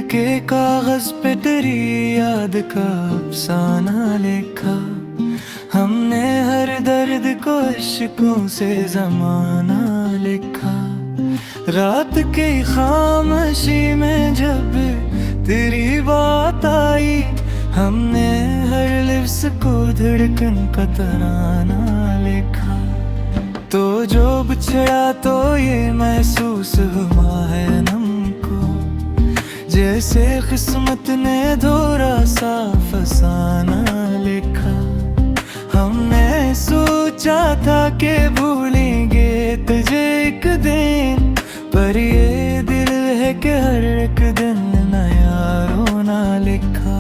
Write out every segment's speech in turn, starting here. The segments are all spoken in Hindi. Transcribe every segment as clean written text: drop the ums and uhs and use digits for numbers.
के कागज पे तेरी याद का अफसाना लिखा। हमने हर दर्द को इश्कों से जमाना लिखा। रात की खामोशी में जब तेरी बात आई, हमने हर लिफ्ज़ को धड़कन का तराना लिखा। तो जो बिछड़ा तो ये महसूस हुआ है हमको, जैसे किस्मत ने दोहरा सा फसाना लिखा। हमने सोचा था कि भूलेंगे तुझे एक दिन, पर ये दिल है कि हर एक दिन नया रोना लिखा।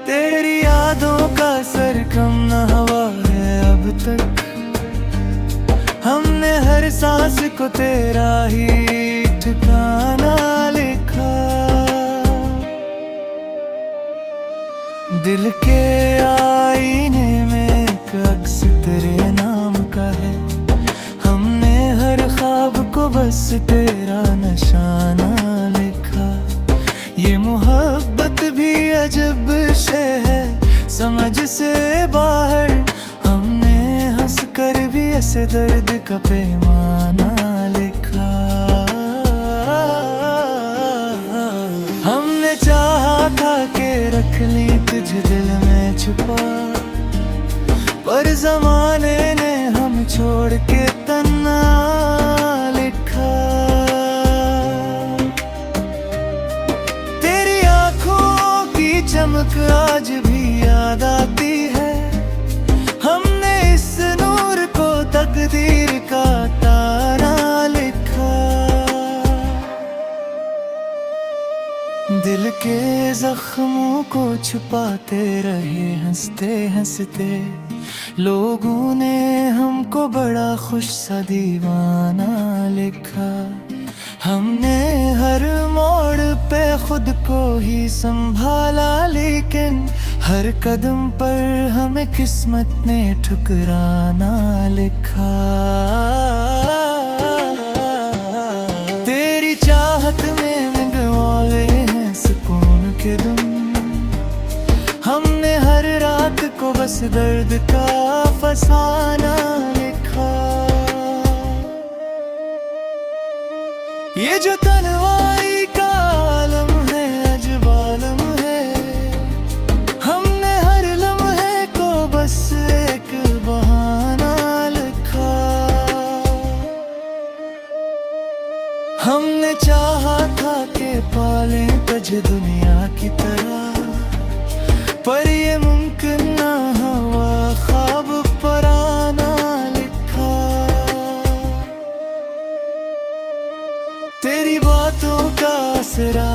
तेरी यादों का सर कम न हुआ है अब तक। हमने हर सांस को तेरा ही ठिकाना लिखा। दिल के आईने में एक अक्स तेरे नाम का है। हमने हर ख्वाब को बस तेरा निशाना लिखा। ये मोहब्बत भी अजब शे है, समझ से बाहर। हमने हंस कर भी ऐसे दर्द का पैमाना लिखा। हमने चाहा था कि रख ली तुझे दिल में छुपा, पर जमाने ने हम छोड़ के तन्हा लिखा। तेरी आंखों की चमक आज भी याद आती है। हमने इस नूर को तकदीर का तारा लिखा। दिल के जख्मों को छुपाते रहे हंसते हंसते। लोगों ने हमको बड़ा खुश सा दीवाना लिखा। हमने हर मोड़ पे खुद को ही संभाला, लेकिन हर कदम पर हमें किस्मत ने ठुकराना लिखा। तेरी चाहत में गंवाए हैं सुकून के दम। हमने हर रात को बस दर्द का फसाना लिखा। ये जो तन्हाई का आलम है अजब आलम है। हमने हर लम्हे को बस एक बहाना लिखा। हमने चाहा था कि पालें तुझे दुनिया की तरह, पर ये मुमकिन ना हुआ ख्वाब पराना लिखा। तेरी बातों का असरा